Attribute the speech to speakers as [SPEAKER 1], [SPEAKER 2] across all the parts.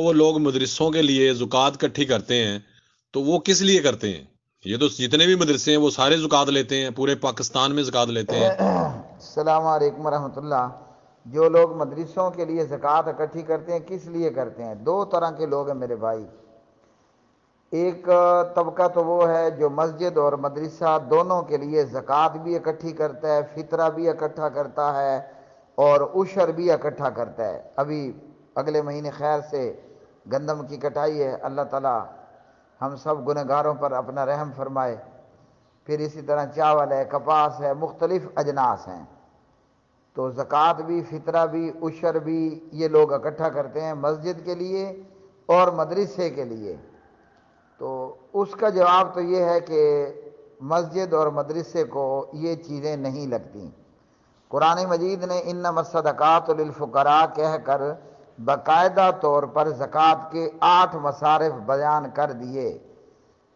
[SPEAKER 1] وہ لوگ مدرسوں کے لیے زکوٰۃ اکٹھی کرتے ہیں تو وہ کس لیے کرتے ہیں؟ یہ تو جتنے بھی مدرسے ہیں وہ سارے زکوٰۃ لیتے ہیں، پورے پاکستان میں زکوٰۃ لیتے ہیں۔
[SPEAKER 2] السلام علیکم ورحمۃ اللہ۔ جو لوگ مدرسوں کے لیے زکوٰۃ اکٹھی کرتے ہیں کس لیے کرتے ہیں؟ دو طرح کے لوگ ہیں میرے بھائی۔ ایک طبقہ تو وہ ہے جو مسجد اور مدرسہ دونوں کے لیے زکوٰۃ بھی اکٹھی کرتا ہے، فطرہ بھی اکٹھا کرتا ہے اور عشر بھی اکٹھا کرتا ہے۔ ابھی اگلے مہینے خیر سے گندم کی کٹائی ہے، اللہ تعالیٰ ہم سب گنہگاروں پر اپنا رحم فرمائے۔ پھر اسی طرح چاول ہے، کپاس ہے، مختلف اجناس ہیں، تو زکوٰۃ بھی فطرہ بھی عشر بھی یہ لوگ اکٹھا کرتے ہیں مسجد کے لیے اور مدرسے کے لیے۔ تو اس کا جواب تو یہ ہے کہ مسجد اور مدرسے کو یہ چیزیں نہیں لگتی۔ قرآن مجید نے انما الصدقات للفقراء کہہ کر باقاعدہ طور پر زکوٰۃ کے 8 مصارف بیان کر دیے۔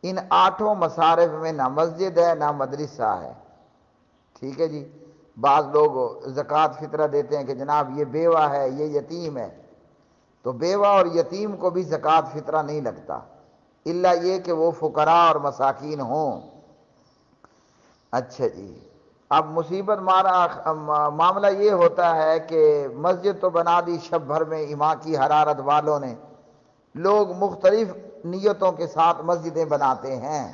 [SPEAKER 2] ان 8 مصارف میں نہ مسجد ہے نہ مدرسہ ہے، ٹھیک ہے جی۔ بعض لوگ زکوٰۃ فطرہ دیتے ہیں کہ جناب یہ بیوہ ہے، یہ یتیم ہے، تو بیوہ اور یتیم کو بھی زکوٰۃ فطرہ نہیں لگتا، الا یہ کہ وہ فقراء اور مساکین ہوں۔ اچھا جی، اب مصیبت معاملہ یہ ہوتا ہے کہ مسجد تو بنا دی شب بھر میں ایمان کی حرارت والوں نے، لوگ مختلف نیتوں کے ساتھ مسجدیں بناتے ہیں،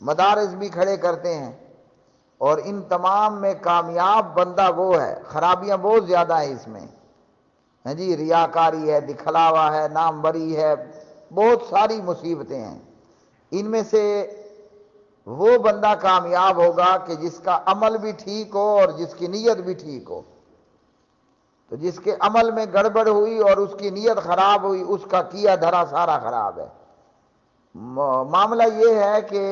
[SPEAKER 2] مدارس بھی کھڑے کرتے ہیں، اور ان تمام میں کامیاب بندہ وہ ہے، خرابیاں بہت زیادہ ہیں اس میں، ہاں جی، ریاکاری ہے، دکھلاوا ہے، ناموری ہے، بہت ساری مصیبتیں ہیں۔ ان میں سے وہ بندہ کامیاب ہوگا کہ جس کا عمل بھی ٹھیک ہو اور جس کی نیت بھی ٹھیک ہو۔ تو جس کے عمل میں گڑبڑ ہوئی اور اس کی نیت خراب ہوئی، اس کا کیا دھرا سارا خراب ہے۔ معاملہ یہ ہے کہ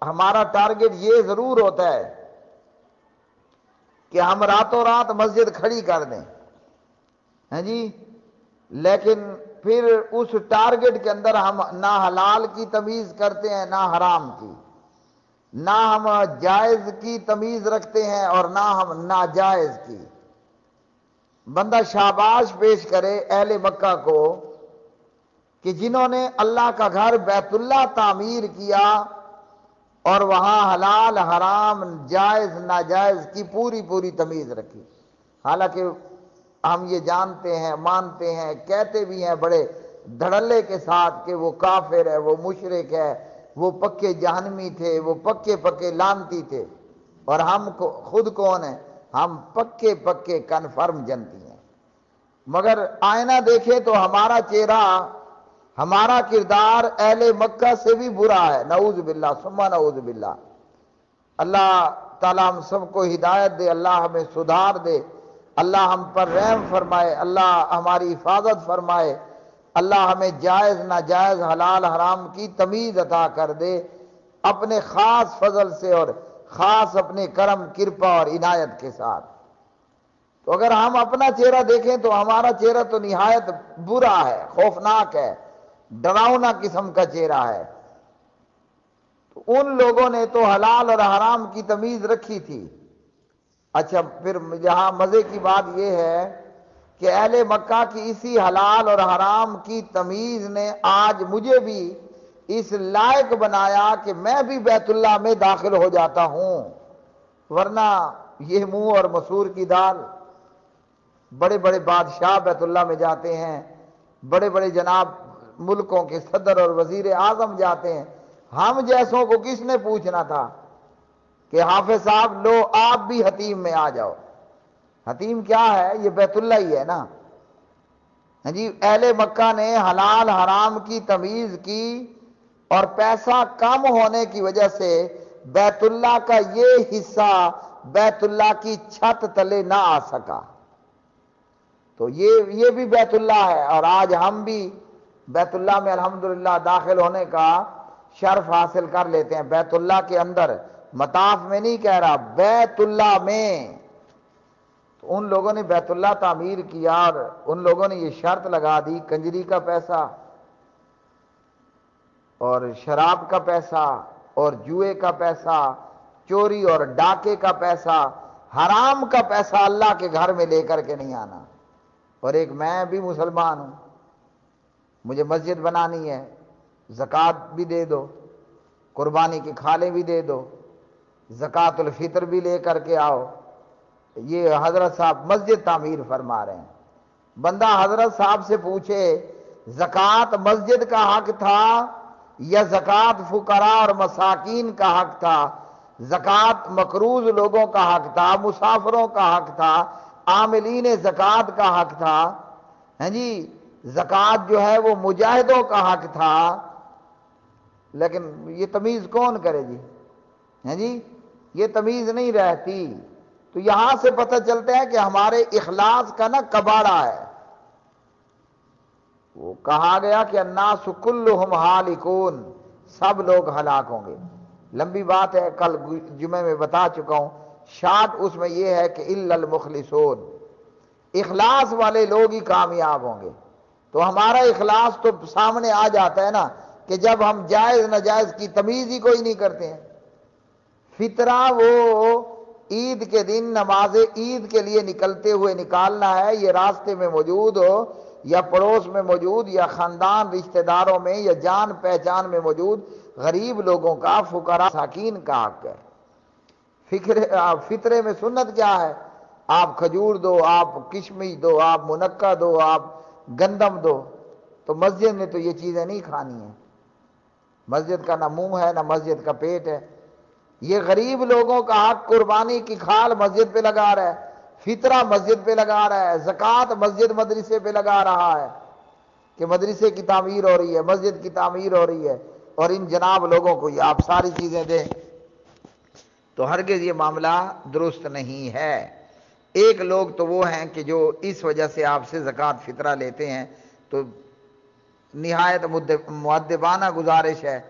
[SPEAKER 2] ہمارا ٹارگٹ یہ ضرور ہوتا ہے کہ ہم راتوں رات مسجد کھڑی کر دیں، ہاں جی، لیکن پھر اس ٹارگٹ کے اندر ہم نہ حلال کی تمیز کرتے ہیں نہ حرام کی، نہ ہم جائز کی تمیز رکھتے ہیں اور نہ ہم ناجائز کی۔ بندہ شاباش پیش کرے اہل مکہ کو کہ جنہوں نے اللہ کا گھر بیت اللہ تعمیر کیا اور وہاں حلال حرام جائز ناجائز کی پوری پوری تمیز رکھی۔ حالانکہ ہم یہ جانتے ہیں، مانتے ہیں، کہتے بھی ہیں بڑے دھڑلے کے ساتھ کہ وہ کافر ہے، وہ مشرک ہے، وہ پکے جہنمی تھے، وہ پکے پکے لعنتی تھے، اور ہم خود کون ہیں؟ ہم پکے پکے کنفرم جنتی ہیں۔ مگر آئینہ دیکھیں تو ہمارا چہرہ، ہمارا کردار اہل مکہ سے بھی برا ہے، نعوذ باللہ ثم نعوذ باللہ۔ اللہ تعالیٰ ہم سب کو ہدایت دے، اللہ ہمیں سدھار دے، اللہ ہم پر رحم فرمائے، اللہ ہماری حفاظت فرمائے، اللہ ہمیں جائز ناجائز حلال حرام کی تمیز عطا کر دے اپنے خاص فضل سے اور خاص اپنے کرم کرپا اور عنایت کے ساتھ۔ تو اگر ہم اپنا چہرہ دیکھیں تو ہمارا چہرہ تو نہایت برا ہے، خوفناک ہے، ڈراؤنا قسم کا چہرہ ہے۔ تو ان لوگوں نے تو حلال اور حرام کی تمیز رکھی تھی۔ اچھا، پھر یہاں مزے کی بات یہ ہے کہ اہل مکہ کی اسی حلال اور حرام کی تمیز نے آج مجھے بھی اس لائق بنایا کہ میں بھی بیت اللہ میں داخل ہو جاتا ہوں، ورنہ یہ منہ اور مسور کی دال۔ بڑے بڑے بادشاہ بیت اللہ میں جاتے ہیں، بڑے بڑے جناب ملکوں کے صدر اور وزیر اعظم جاتے ہیں، ہم جیسوں کو کس نے پوچھنا تھا کہ حافظ صاحب لو آپ بھی حتیم میں آ جاؤ؟ حتیم کیا ہے؟ یہ بیت اللہ ہی ہے نا۔ ہاں جی، اہل مکہ نے حلال حرام کی تمیز کی اور پیسہ کم ہونے کی وجہ سے بیت اللہ کا یہ حصہ بیت اللہ کی چھت تلے نہ آ سکا، تو یہ بھی بیت اللہ ہے، اور آج ہم بھی بیت اللہ میں الحمدللہ داخل ہونے کا شرف حاصل کر لیتے ہیں۔ بیت اللہ کے اندر، مطاف میں نہیں کہہ رہا، بیت اللہ میں۔ تو ان لوگوں نے بیت اللہ تعمیر کیا اور ان لوگوں نے یہ شرط لگا دی، کنجری کا پیسہ اور شراب کا پیسہ اور جوئے کا پیسہ، چوری اور ڈاکے کا پیسہ، حرام کا پیسہ اللہ کے گھر میں لے کر کے نہیں آنا۔ اور ایک میں بھی مسلمان ہوں، مجھے مسجد بنانی ہے، زکوٰۃ بھی دے دو، قربانی کی کھالیں بھی دے دو، زکوٰۃ الفطر بھی لے کر کے آؤ۔ یہ حضرت صاحب مسجد تعمیر فرما رہے ہیں۔ بندہ حضرت صاحب سے پوچھے زکوٰۃ مسجد کا حق تھا یا زکوٰۃ فقراء اور مساکین کا حق تھا، زکوٰۃ مقروض لوگوں کا حق تھا، مسافروں کا حق تھا، عاملین زکوٰۃ کا حق تھا، ہاں جی زکوٰۃ جو ہے وہ مجاہدوں کا حق تھا، لیکن یہ تمیز کون کرے جی؟ ہاں جی یہ تمیز نہیں رہتی۔ تو یہاں سے پتہ چلتا ہے کہ ہمارے اخلاص کا نا کباڑا ہے۔ وہ کہا گیا کہ الناس کلہم ہالکون، سب لوگ ہلاک ہوں گے۔ لمبی بات ہے، کل جمعے میں بتا چکا ہوں، شارٹ اس میں یہ ہے کہ الا المخلصون، اخلاص والے لوگ ہی کامیاب ہوں گے۔ تو ہمارا اخلاص تو سامنے آ جاتا ہے نا کہ جب ہم جائز ناجائز کی تمیز ہی کوئی نہیں کرتے ہیں۔ فطرہ وہ عید کے دن نماز عید کے لیے نکلتے ہوئے نکالنا ہے، یہ راستے میں موجود ہو یا پڑوس میں موجود یا خاندان رشتہ داروں میں یا جان پہچان میں موجود غریب لوگوں کا، فقراء مساکین کا حق ہے۔ فطرے میں سنت کیا ہے؟ آپ کھجور دو، آپ کشمش دو، آپ منقع دو، آپ گندم دو۔ تو مسجد نے تو یہ چیزیں نہیں کھانی ہیں، مسجد کا نہ منہ ہے نہ مسجد کا پیٹ ہے۔ یہ غریب لوگوں کا حق، قربانی کی کھال مسجد پہ لگا رہا ہے، فطرہ مسجد پہ لگا رہا ہے، زکوٰۃ مسجد مدرسے پہ لگا رہا ہے کہ مدرسے کی تعمیر ہو رہی ہے، مسجد کی تعمیر ہو رہی ہے، اور ان جناب لوگوں کو یہ آپ ساری چیزیں دیں۔ تو ہرگز یہ معاملہ درست نہیں ہے۔ ایک لوگ تو وہ ہیں کہ جو اس وجہ سے آپ سے زکوٰۃ فطرہ لیتے ہیں، تو نہایت مؤدبانہ گزارش ہے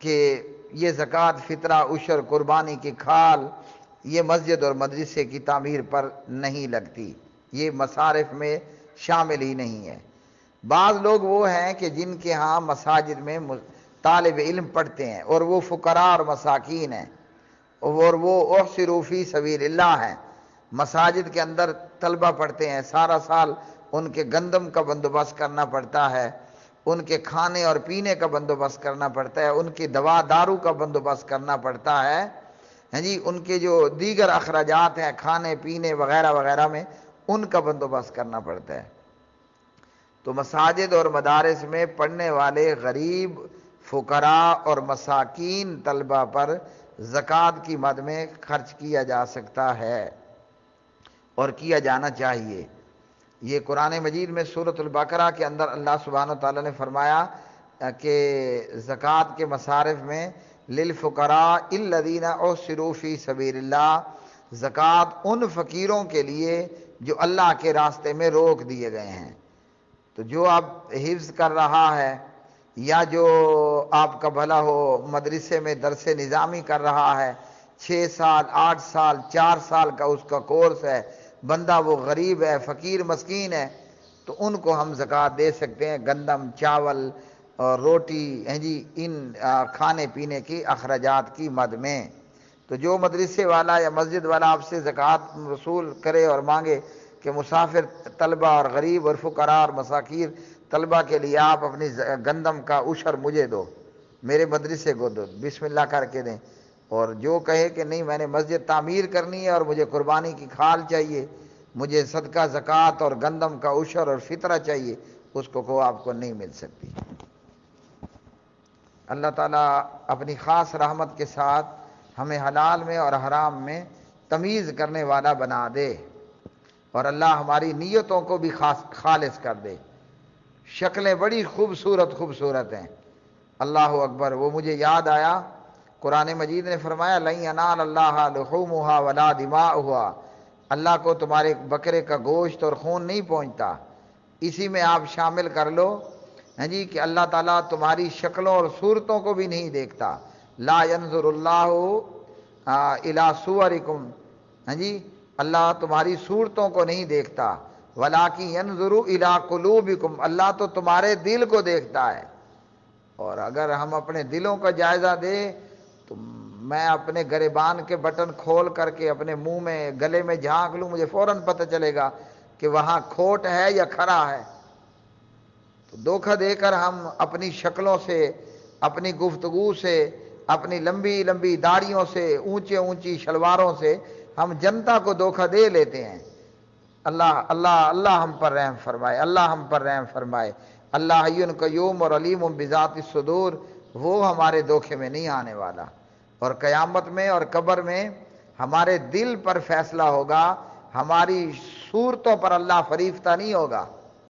[SPEAKER 2] کہ یہ زکوٰۃ فطرہ عشر قربانی کی کھال یہ مسجد اور مدرسے کی تعمیر پر نہیں لگتی، یہ مصارف میں شامل ہی نہیں ہے۔ بعض لوگ وہ ہیں کہ جن کے ہاں مساجد میں طالب علم پڑھتے ہیں اور وہ فقراء اور مساکین ہیں، اور وہ احصروا فی سبیل اللہ ہیں، مساجد کے اندر طلبہ پڑھتے ہیں، سارا سال ان کے گندم کا بندوبست کرنا پڑتا ہے، ان کے کھانے اور پینے کا بندوبست کرنا پڑتا ہے، ان کی دوا دارو کا بندوبست کرنا پڑتا ہے، ہاں جی ان کے جو دیگر اخراجات ہیں کھانے پینے وغیرہ وغیرہ میں ان کا بندوبست کرنا پڑتا ہے۔ تو مساجد اور مدارس میں پڑھنے والے غریب فقراء اور مساکین طلبہ پر زکوٰۃ کی مد میں خرچ کیا جا سکتا ہے اور کیا جانا چاہیے۔ یہ قرآن مجید میں سورۃ البقرہ کے اندر اللہ سبحانہ و تعالیٰ نے فرمایا کہ زکوٰۃ کے مصارف میں للفقراء الذین احصروا فی سبیل اللہ، زکوٰۃ ان فقیروں کے لیے جو اللہ کے راستے میں روک دیے گئے ہیں۔ تو جو اب حفظ کر رہا ہے یا جو آپ کا بھلا ہو مدرسے میں درس نظامی کر رہا ہے، 6 سال 8 سال 4 سال کا اس کا کورس ہے، بندہ وہ غریب ہے فقیر مسکین ہے، تو ان کو ہم زکوٰۃ دے سکتے ہیں، گندم چاول اور روٹی ہیں جی ان کھانے پینے کی اخراجات کی مد میں۔ تو جو مدرسے والا یا مسجد والا آپ سے زکوٰۃ وصول کرے اور مانگے کہ مسافر طلبہ اور غریب اور فقراء اور مساکین طلبہ کے لیے آپ اپنی گندم کا عشر مجھے دو، میرے مدرسے کو دو، بسم اللہ کر کے دیں۔ اور جو کہے کہ نہیں میں نے مسجد تعمیر کرنی ہے اور مجھے قربانی کی کھال چاہیے، مجھے صدقہ زکوٰۃ اور گندم کا عشر اور فطرہ چاہیے، اس کو آپ کو نہیں مل سکتی۔ اللہ تعالیٰ اپنی خاص رحمت کے ساتھ ہمیں حلال میں اور حرام میں تمیز کرنے والا بنا دے، اور اللہ ہماری نیتوں کو بھی خالص کر دے۔ شکلیں بڑی خوبصورت ہیں، اللہ اکبر۔ وہ مجھے یاد آیا، قرآن مجید نے فرمایا لن ینال اللہ لحومها ولا دماؤها، اللہ کو تمہارے بکرے کا گوشت اور خون نہیں پہنچتا۔ اسی میں آپ شامل کر لو ہاں جی کہ اللہ تعالیٰ تمہاری شکلوں اور صورتوں کو بھی نہیں دیکھتا۔ لا ینظر اللہ الی صورکم، ہاں جی اللہ تمہاری صورتوں کو نہیں دیکھتا، ولاکن ینظر الی قلوبکم، اللہ تو تمہارے دل کو دیکھتا ہے۔ اور اگر ہم اپنے دلوں کا جائزہ دیں تو میں اپنے گریبان کے بٹن کھول کر کے اپنے منہ میں گلے میں جھانک لوں، مجھے فوراً پتہ چلے گا کہ وہاں کھوٹ ہے یا کھرا ہے۔ تو دھوکہ دے کر ہم اپنی شکلوں سے، اپنی گفتگو سے، اپنی لمبی لمبی داڑھیوں سے، اونچے اونچی شلواروں سے ہم جنتا کو دھوکہ دے لیتے ہیں۔ اللہ اللہ اللہ ہم پر رحم فرمائے، اللہ ہم پر رحم فرمائے۔ اللہ حی قیوم اور علیم بذات الصدور، وہ ہمارے دھوکے میں نہیں آنے والا۔ اور قیامت میں اور قبر میں ہمارے دل پر فیصلہ ہوگا، ہماری صورتوں پر اللہ فریفتہ نہیں ہوگا۔